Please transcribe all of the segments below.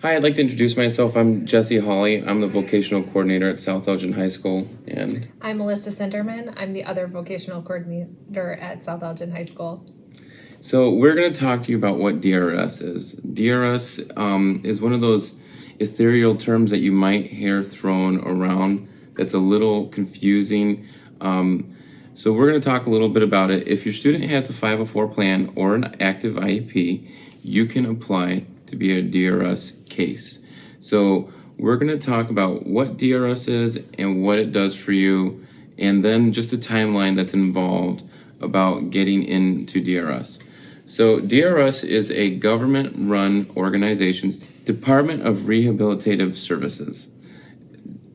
Hi, I'd like to introduce myself. I'm Jesse Hawley. I'm the vocational coordinator at South Elgin High School. And I'm Melissa Sinderman. I'm the other vocational coordinator at South Elgin High School. so we're going to talk to you about what DRS is. DRS is one of those ethereal terms that you might hear thrown around that's a little confusing. So we're going to talk a little bit about it. If your student has a 504 plan or an active IEP, you can apply to be a DRS case. So we're going to talk about what DRS is and what it does for you, and then just the timeline that's involved about getting into DRS. So DRS is a government-run organization's Department of Rehabilitative Services.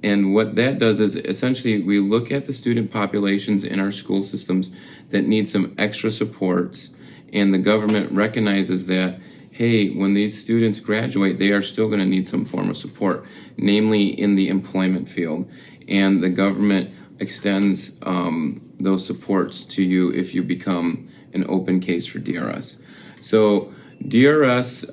And what that does is essentially we look at the student populations in our school systems that need some extra supports, and the government recognizes that, hey, when these students graduate, they are still going to need some form of support, namely in the employment field. And the government extends those supports to you if you become an open case for DRS. So DRS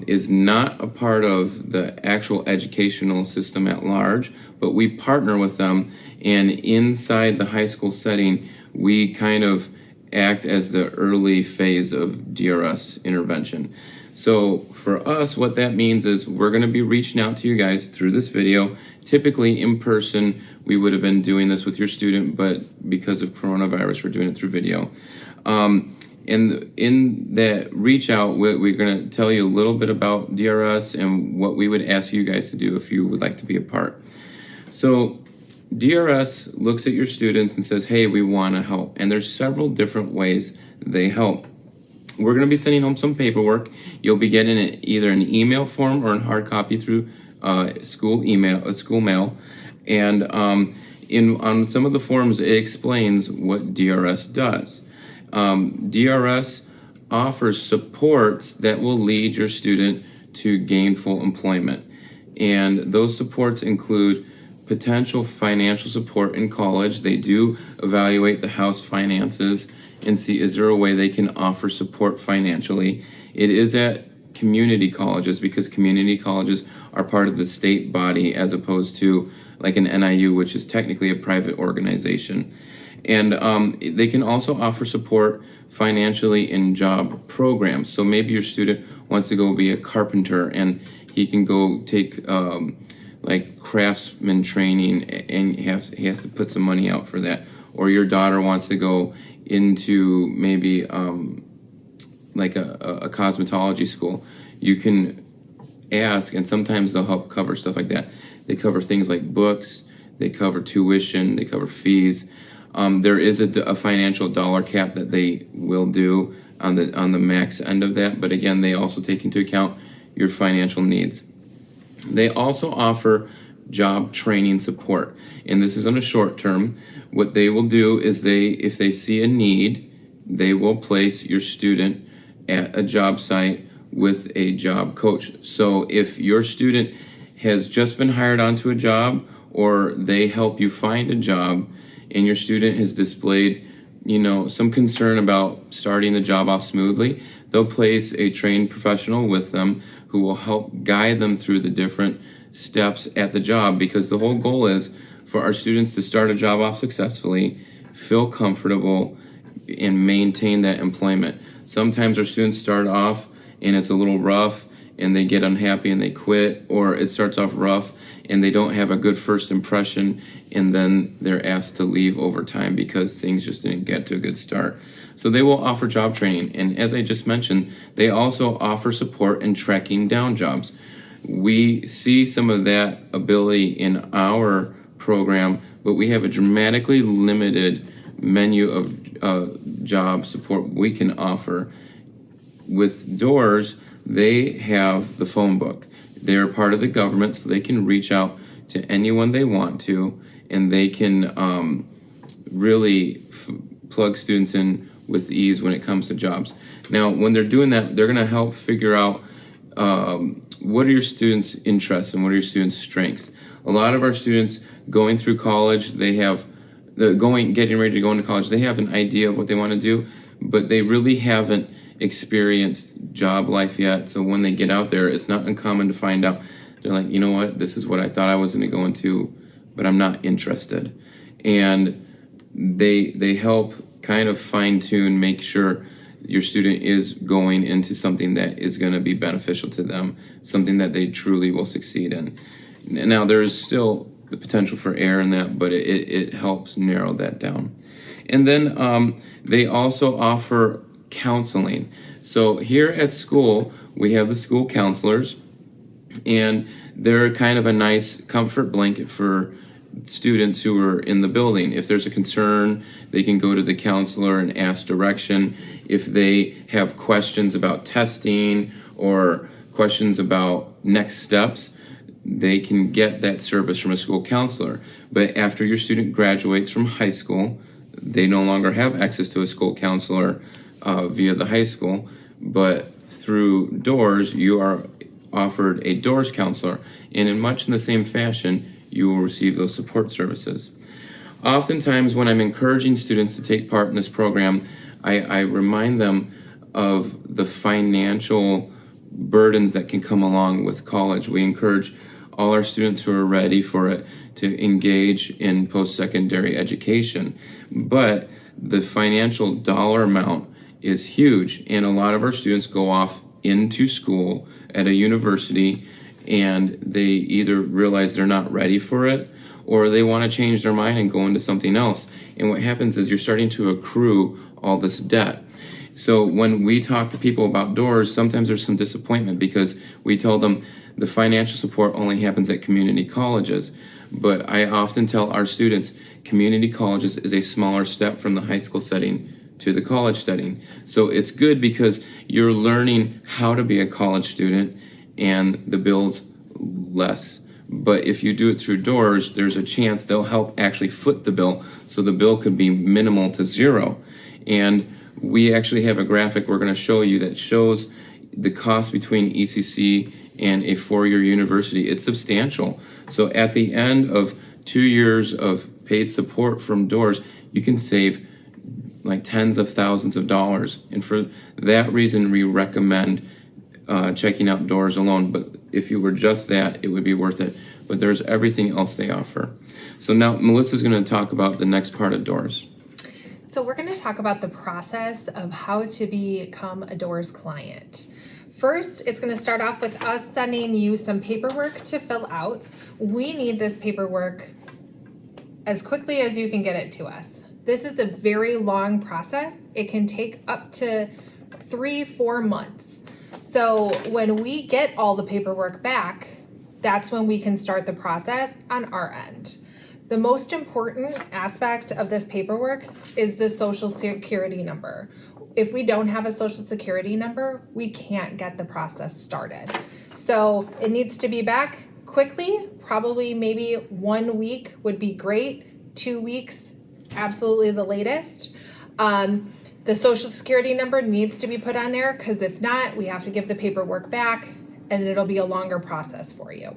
is not a part of the actual educational system at large, but we partner with them, and inside the high school setting, we kind of act as the early phase of DRS intervention. So for us, what that means is we're going to be reaching out to you guys through this video. Typically in person, we would have been doing this with your student, but because of coronavirus, we're doing it through video. And in that reach out, we're going to tell you a little bit about DRS and what we would ask you guys to do if you would like to be a part. So DRS looks at your students and says, hey, we want to help. And there's several different ways they help. We're going to be sending home some paperwork. You'll be getting it either in email form or in hard copy through school mail. And on some of the forms, it explains what DRS does. DRS offers supports that will lead your student to gainful employment. And those supports include potential financial support in college. They do evaluate the house finances and see, is there a way they can offer support financially. It is at community colleges because community colleges are part of the state body as opposed to like an NIU, which is technically a private organization. And they can also offer support financially in job programs. So maybe your student wants to go be a carpenter and he can go take like craftsman training and he has to put some money out for that. Or your daughter wants to go into maybe like a cosmetology school. You can ask, and sometimes they'll help cover stuff like that. They cover things like books, they cover tuition, they cover fees. There is a financial dollar cap that they will do on the max end of that, but again, they also take into account your financial needs. They also offer job training support, and this is on a short term. What they will do is if they see a need, they will place your student at a job site with a job coach. So if your student has just been hired onto a job, or they help you find a job, and your student has displayed, some concern about starting the job off smoothly, they'll place a trained professional with them who will help guide them through the different steps at the job, because the whole goal is for our students to start a job off successfully, feel comfortable, and maintain that employment. Sometimes our students start off and it's a little rough and they get unhappy and they quit, or it starts off rough and they don't have a good first impression, and then they're asked to leave over time because things just didn't get to a good start. So they will offer job training, and as I just mentioned, they also offer support in tracking down jobs. We see some of that ability in our program, but we have a dramatically limited menu of job support we can offer. With DOORS, they have the phone book. They're part of the government, so they can reach out to anyone they want to, and they can really plug students in with ease when it comes to jobs. Now, when they're doing that, they're going to help figure out what are your students' interests and what are your students' strengths. A lot of our students going through college, getting ready to go into college, they have an idea of what they want to do, but they really haven't experienced job life yet. So when they get out there, it's not uncommon to find out they're like, you know what, this is what I thought I was going to go into, but I'm not interested. And they help kind of fine tune, make sure your student is going into something that is going to be beneficial to them, something that they truly will succeed in. Now, there's still the potential for error in that, but it helps narrow that down. And then they also offer counseling. So here at school, we have the school counselors, and they're kind of a nice comfort blanket for students who are in the building. If there's a concern, they can go to the counselor and ask direction. If they have questions about testing or questions about next steps, they can get that service from a school counselor. But after your student graduates from high school, they no longer have access to a school counselor via the high school, but through DOORS, you are offered a DOORS counselor, and in much in the same fashion, you will receive those support services. Oftentimes, when I'm encouraging students to take part in this program, I remind them of the financial burdens that can come along with college. We encourage all our students who are ready for it to engage in post-secondary education. But the financial dollar amount is huge, and a lot of our students go off into school at a university and they either realize they're not ready for it or they want to change their mind and go into something else. And what happens is you're starting to accrue all this debt. So when we talk to people about DOORS, sometimes there's some disappointment because we tell them the financial support only happens at community colleges. But I often tell our students community colleges is a smaller step from the high school setting to the college setting. So it's good because you're learning how to be a college student and the bill's less. But if you do it through DOORS, there's a chance they'll help actually foot the bill, so the bill could be minimal to zero. And we actually have a graphic we're going to show you that shows the cost between ECC and a four-year university. It's substantial. So at the end of 2 years of paid support from DOORS, you can save like tens of thousands of dollars. And for that reason, we recommend checking out DOORS alone. But if you were just that, it would be worth it. But there's everything else they offer. So now Melissa's going to talk about the next part of DOORS. So we're going to talk about the process of how to become a DOORS client. First, it's going to start off with us sending you some paperwork to fill out. We need this paperwork as quickly as you can get it to us. This is a very long process. It can take up to 3-4 months. So when we get all the paperwork back, that's when we can start the process on our end. The most important aspect of this paperwork is the social security number. If we don't have a social security number, we can't get the process started. So it needs to be back quickly, probably maybe 1 week would be great, 2 weeks, absolutely the latest. The social security number needs to be put on there because if not, we have to give the paperwork back and it'll be a longer process for you.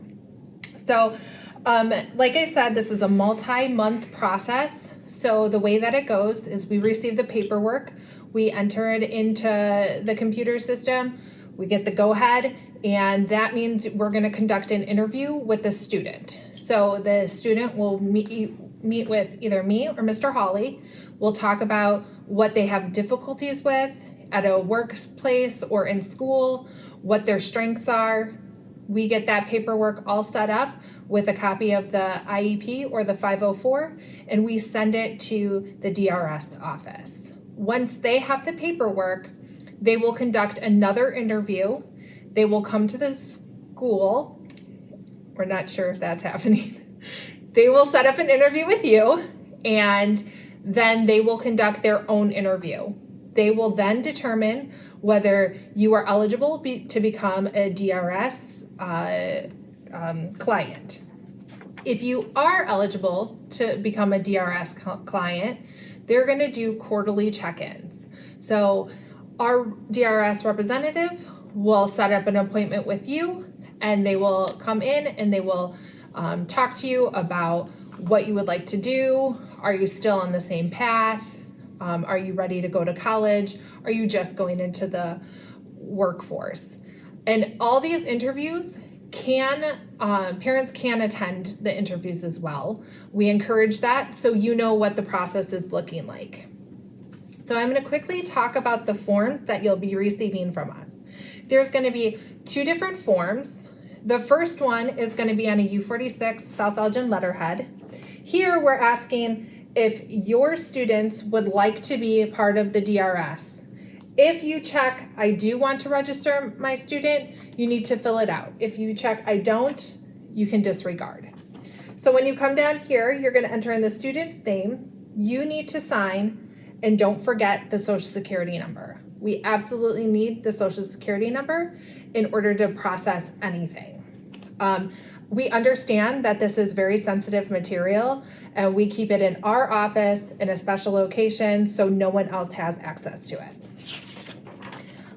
So like I said, this is a multi-month process. So the way that it goes is we receive the paperwork, we enter it into the computer system, we get the go-ahead, and that means we're going to conduct an interview with the student. So the student will meet with either me or Mr. Hawley. We'll talk about what they have difficulties with at a workplace or in school, what their strengths are. We get that paperwork all set up with a copy of the IEP or the 504, and we send it to the DRS office. Once they have the paperwork, they will conduct another interview. They will come to the school. We're not sure if that's happening. They will set up an interview with you, and then they will conduct their own interview. They will then determine whether you are eligible to become a DRS client. If you are eligible to become a DRS client, they're going to do quarterly check-ins. So our DRS representative will set up an appointment with you, and they will come in and they will talk to you about what you would like to do. Are you still on the same path? Are you ready to go to college? Are you just going into the workforce. And all these interviews parents can attend the interviews as well. We encourage that so you know what the process is looking like. So I'm going to quickly talk about the forms that you'll be receiving from us. There's going to be 2 different forms. The first one is going to be on a U46 South Elgin letterhead. Here we're asking if your students would like to be a part of the DRS. If you check, I do want to register my student, you need to fill it out. If you check, I don't, you can disregard. So when you come down here, you're going to enter in the student's name. You need to sign, and don't forget the Social Security number. We absolutely need the Social Security number in order to process anything. We understand that this is very sensitive material, and we keep it in our office in a special location so no one else has access to it.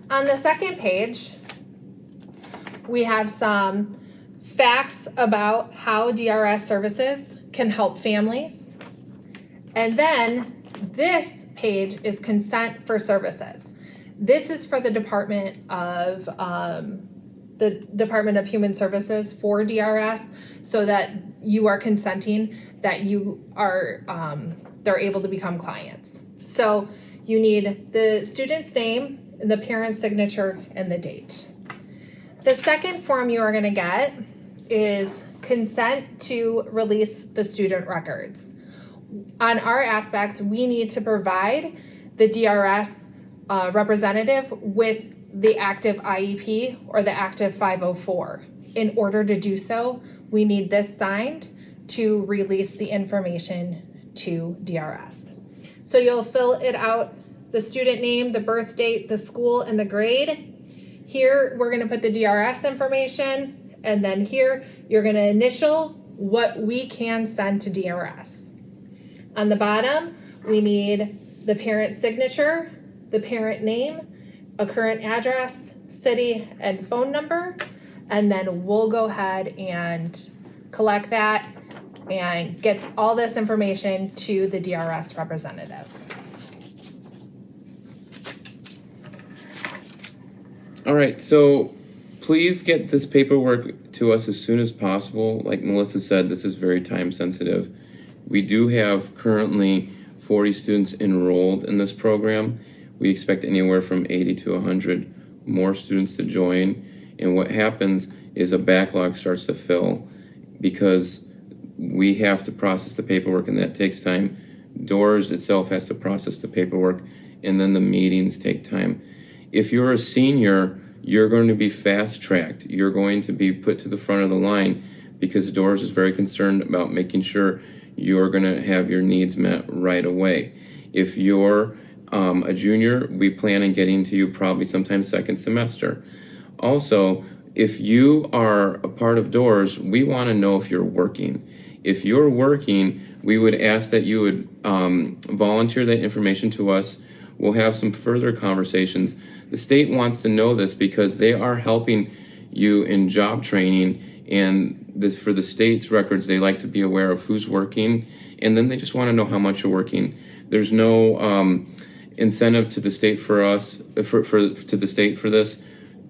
On the second page, we have some facts about how DRS services can help families. And then this page is consent for services. This is for the Department of Human Services for DRS, so that you are consenting that you are they're able to become clients. So you need the student's name, the parent's signature, and the date. The second form you are going to get is consent to release the student records. On our aspect, we need to provide the DRS representative with the active IEP or the active 504. In order to do so, we need this signed to release the information to DRS. So you'll fill it out, the student name, the birth date, the school, and the grade. Here, we're going to put the DRS information, and then here, you're going to initial what we can send to DRS. On the bottom, we need the parent signature, the parent name, a current address, city, and phone number, and then we'll go ahead and collect that and get all this information to the DRS representative. All right, so please get this paperwork to us as soon as possible. Like Melissa said, this is very time sensitive. We do have currently 40 students enrolled in this program. We expect anywhere from 80 to 100 more students to join. And what happens is a backlog starts to fill because we have to process the paperwork, and that takes time. DOORS itself has to process the paperwork, and then the meetings take time. If you're a senior, you're going to be fast-tracked. You're going to be put to the front of the line because DOORS is very concerned about making sure you're going to have your needs met right away. If you're a junior, we plan on getting to you probably sometime second semester. Also, if you are a part of DOORS, we want to know if you're working. If you're working, we would ask that you would volunteer that information to us. We'll have some further conversations. The state wants to know this because they are helping you in job training, and for the state's records, they like to be aware of who's working, and then they just want to know how much you're working. There's no incentive to the state for us, to the state for this,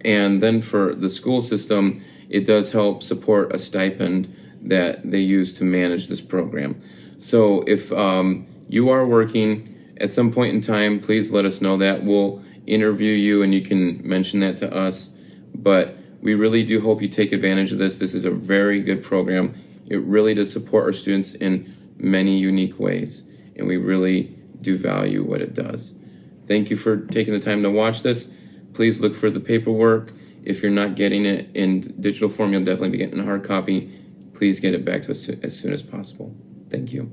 and then for the school system, it does help support a stipend that they use to manage this program. So if you are working at some point in time, please let us know that. We'll interview you and you can mention that to us. But we really do hope you take advantage of this. This is a very good program. It really does support our students in many unique ways, and we really do value what it does. Thank you for taking the time to watch this. Please look for the paperwork. If you're not getting it in digital form, you'll definitely be getting a hard copy. Please get it back to us as soon as possible. Thank you.